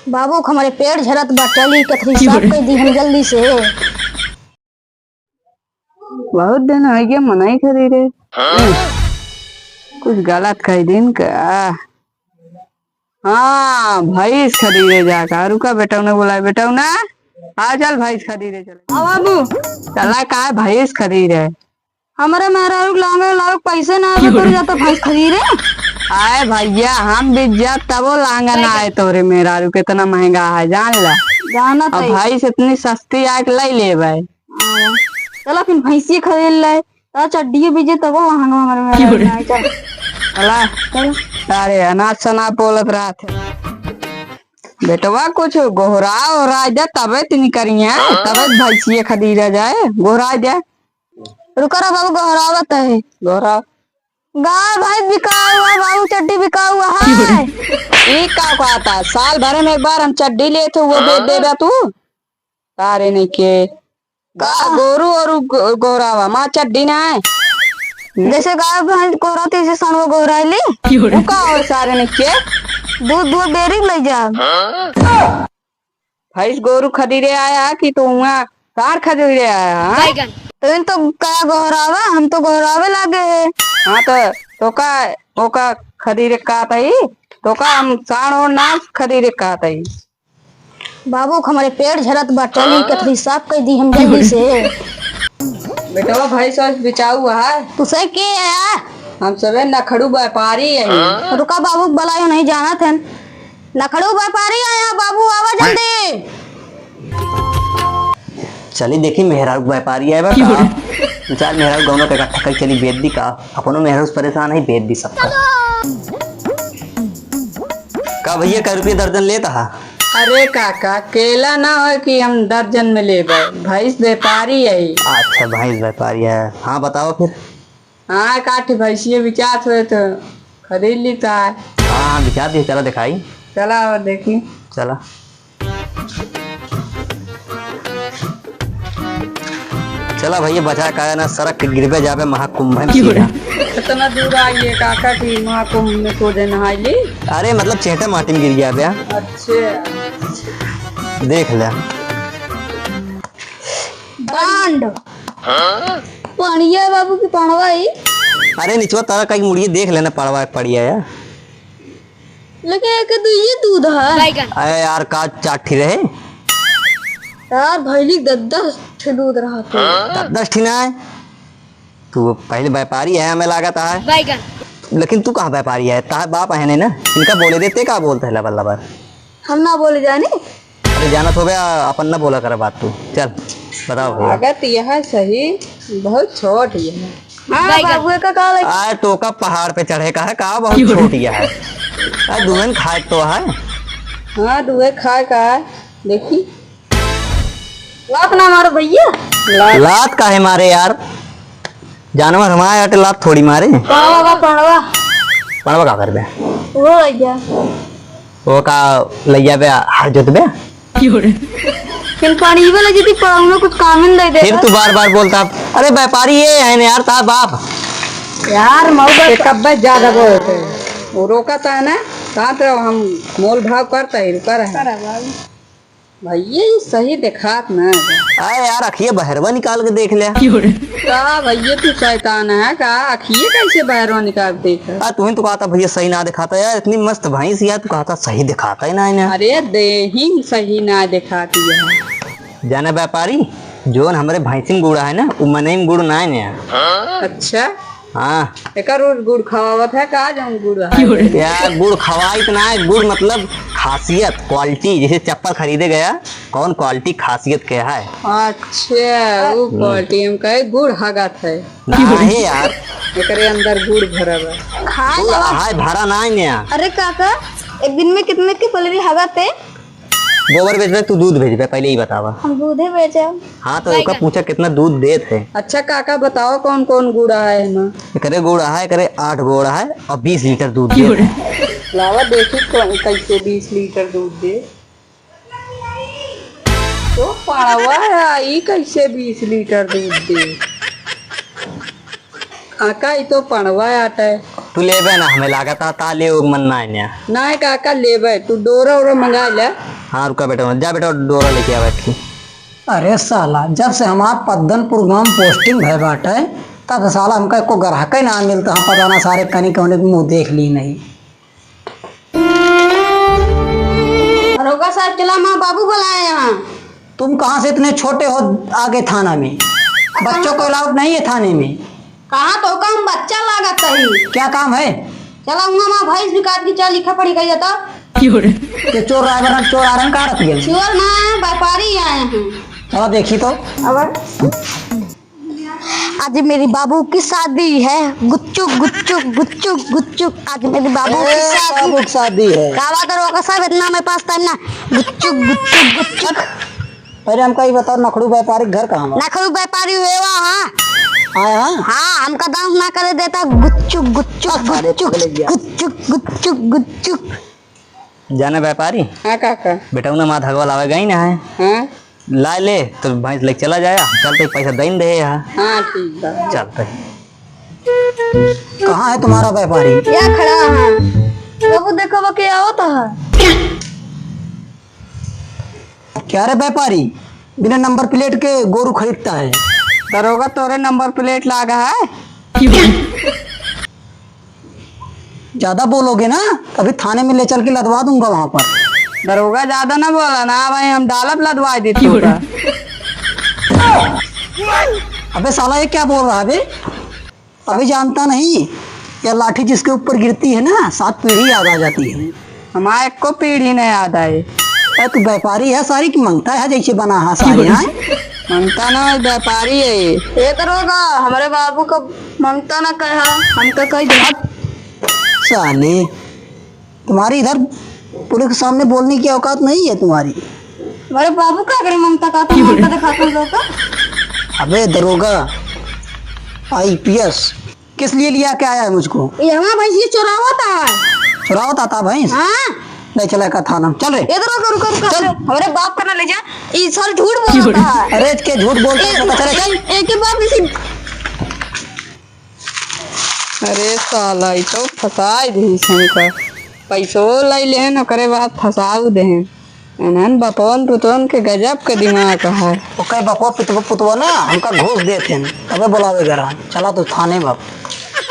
बाबू हमारे पेड़ झरत बा, चली कथरी साफ कर दी हम जल्दी से। बहुत दिन हो गया मनाई खरीदे। कुछ गलत खरीदीन का। हाँ भैंस खरीदे जाकर। रुका बेटा ने बोला, बेटा ना आ चल भैंस खरीदे चले। हाँ बाबू चला का भैंस खरीदे। हमारे मेहरारू लांगे लाओ पैसे ना आवे तो जाता भैंस खरीदे। आए भैया हम बिज्जा तबो लांगा ना आए तोरे मेहरारू कितना महंगा है जान ला। जाना अब भैंस इतनी सस्ती आके ले ले भाई। चला फिर भैंसी खरीद ले तो चड्डी बीजे तब वहां हमारे मेहरारू चल चला। अरे अनाज सना बोलत रहा थे बेटवा कुछ गोहरा ओहरा दे तबे तीन करिए तबे भैंसिए खरीदा जाए। गोहरा दे रुका रहा बाबू गोहरावत है। गोहरा गाय भाई बिका हुआ बाबू, चड्डी बिका हुआ है। एक का कहता साल भर में एक बार हम चड्डी ले थे वो दे देगा तू सारे नहीं के गोरू और गोहरावा माँ चड्डी ना है जैसे गाय भैंस गोहराती ऐसे सनवा गोहराइली रुका और सारे नहीं के दूध दूध डेयरी ले जा। भैंस गोरू खरीदे आया कि तू वहाँ कार खरीदे आया। तो इन तो क्या गोहरावा, हम तो गोहरावे लागे है। हाँ तो का खरीदे का तई तो का हम साण और नाच खरीदे का तई। बाबू हमारे पेड़ झरत बा, चली कथरी साफ कर दी हम जल्दी से। बेटा भैंस बिचाऊ है तू सही के आया। हम सबे नखड़ू व्यापारी है। रुका बाबू बलायो नहीं जाना थे। नखड़ू व्यापारी आया बाबू, आवा जल्दी। चली देखी मेहरारू व्यापारी है चार मेहरारू दोनों के इकट्ठा कर चली बेच दी का अपनों मेहरारू परेशान है बेच दी सबका का भैया कै रुपये दर्जन लेता है। अरे काका केला ना हो कि हम दर्जन में ले भैंस व्यापारी है। अच्छा भैंस व्यापारी है। हाँ बताओ फिर। हाँ काठी भैंसिए विचार हुए तो खरीद लेता है। हाँ विचार दिए चला दिखाई चला और देखी चला। चला भैया बचा का ना सड़क के गिरबे जावे महाकुंभ में सीधा। कितना दूर आइए काका की महाकुंभ में तो नहाई ली। अरे मतलब चेहटा माटी में गिर गया बया। अच्छे देख ले डांड पानिया बाबू की पणवाई। अरे निचवा तारा कहीं मुड़िए देख लेना पड़वा पड़िया यार। लेकिन एक तो ये दूध है। अरे यार का चाठी रहे यार भैली 10 दूध रहा था। 10 ठीना है। तू पहले व्यापारी है हमें लागत है लेकिन तू कहाँ व्यापारी है तार बाप है ना इनका बोले देते का बोलते है लबर लबर। हम ना बोले जाने। अरे जाना तो गया अपन ना बोला करे बात तू चल बताओ भैया। लागत यह सही बहुत छोट है। हाँ बाबू का काल आए तो का पहाड़ पे चढ़े का है का बहुत छोटिया है। अरे दुल्हन खाए तो है। हाँ दुए खाए का है देखी लात ना मारो भैया। लात का है मारे यार जानवर हमारे आटे लात थोड़ी मारे। पणवा पड़वा का कर बे वो लग गया वो का लैया बे हार जोत बे फिर पानी में लगी थी पड़ाऊ में कुछ काम ही नहीं दे। फिर तू बार बार बोलता अरे व्यापारी ये है ना यार तार बाप यार मऊ कब्बे ज्यादा बोलते वो रोका था ना कहाँ तो हम मोल भाव करता ही रुका रहे भैया ये सही दिखात ना। अरे यार अखिए बहरवा निकाल के देख लिया का भैया तू शैतान है का अखिए कैसे बाहरों निकाल देख। तुम्हें तो कहता भैया सही ना दिखाता यार इतनी मस्त भैंस यार तू कहता सही दिखाता ही ना इन्हें। अरे देही सही ना दिखाती है। जाना व्यापारी जोन हमारे भैंसिन गुड़ा है ना वो मने में गुड़ ना है। अच्छा हाँ एक रोज गुड़ खवावत है का जो गुड़ है यार गुड़ खवाई इतना है गुड़ मतलब खासियत क्वालिटी जैसे चप्पल खरीदे गया कौन क्वालिटी खासियत क्या है। अच्छा वो क्वालिटी हम कहे गुड़ हगत है नहीं यार एकरे अंदर गुड़ भरा है गुड़ हाय भरा ना है। अरे काका एक दिन में कितने की पलरी हगाते गोबर बेच रहे तू दूध भेज पहले ही बतावा। हम दूधे बेचे। हाँ तो उसका पूछा कितना दूध देत है। अच्छा काका बताओ कौन कौन गुड़ा है ना। करे गुड़ा है करे 8 गोड़ा है और 20 लीटर दूध दे। लावा देखी कैसे 20 लीटर दूध दे तो पावा है कैसे 20 लीटर दूध दे काका ये तो पणवा आटा है। तू लेबे ना हमें लागत ता ले मन ना है। नहीं काका लेबे, तू डोरा उरा मंगा ले। हाँ रुका बेटा, जा बेटा डोरा लेके आ बैठी। अरे साला जब से हमार पद्दनपुर गांव पोस्टिंग भय बाटे तब साला हमका एको ग्राहक ही ना मिलता। हम पता ना सारे कनी कौने मुंह देख ली नहीं। दरोगा साहब चला, माँ बाबू बुलाए यहाँ। तुम कहाँ से इतने छोटे हो आगे थाना में? बच्चों को अलाउड नहीं है थाने में। कहाँ तो काम बच्चा लागत ही। क्या काम है? चला वहाँ माँ भैंस भी काट के चल, लिखा पड़ी गई जाता। ये चोर ड्राइवर चोर आ रहे हैं, कहाँ रख गए? चोर ना व्यापारी आए हैं। चलो देखी तो। आज मेरी बाबू की शादी है, गुच्चुक गुच्चुक गुच्चुक गुच्चुक। आज मेरी बाबू की शादी। बाबू की शादी है। क्या बात है दरोगा साहब, इतना मेरे पास टाइम ना। गुच्चुक गुच्चुक गुच्चुक। पहले हमका ये बताओ, नखड़ू व्यापारिक घर कहाँ है? नखरू व्यापारी हुए वहाँ। आया हाँ, हमका डांस ना करे देता। गुच्चुक गुच्चुक गुच्चुक गुच्चुक गुच्चुक गुच्चुक। जाना व्यापारी। हाँ काका। बेटा उन्हें माँ धगवा लावे गई ना है। हाँ ला ले तो भैंस लेके चला जाया, चलते पैसा देन दे यहाँ। हाँ ठीक है। चलते। कहाँ है तुम्हारा व्यापारी? क्या खड़ा है बाबू, देखो वो क्या होता है। क्या रे व्यापारी, बिना नंबर प्लेट के गोरू खरीदता है? दरोगा तोरे नंबर प्लेट लागा है। ज्यादा बोलोगे ना कभी थाने में ले चल के लदवा दूंगा वहां पर। दरोगा ज्यादा ना बोला ना भाई, हम डालब लदवाई दी तोरा। अबे साला ये क्या बोल रहा है बे? अभी जानता नहीं, यह लाठी जिसके ऊपर गिरती है ना 7 पीढ़ी याद आ जाती है। हमारे एक को पीढ़ी नहीं याद आई। अरे तू व्यापारी है, सारी की मंगता है जैसे बना है सारी। हाँ ममता ना व्यापारी है ये दरोगा हमारे बाबू को ममता ना कहा, हम तो कही दिया। साले तुम्हारी इधर पुलिस के सामने बोलने की औकात नहीं है तुम्हारी। हमारे बाबू का अगर ममता का तो ममता दिखाता हूँ लोग। अबे दरोगा IPS किस लिए लिया क्या आया है मुझको? ये हमारा भैंस ये चुरावा था। चुरावता था भैंस? हाँ नहीं चला का थाना चल रे। ये दरोगा रुका रुका, हमारे बाप का ना ले जा। ये सर झूठ बोलता है। अरे के झूठ बोलता है, पता चले चल। एक ही बाप इसी। अरे साला ई तो फसाई दी हमका। पैसो लै ले न करे बाद फसाऊ दे। एनहन बपवन पुतवन के गजब के दिमाग है। वो कई बको पुतवा ना हमका घूस देते हैं तबे बुलावे घर। चला तो थाने बाप।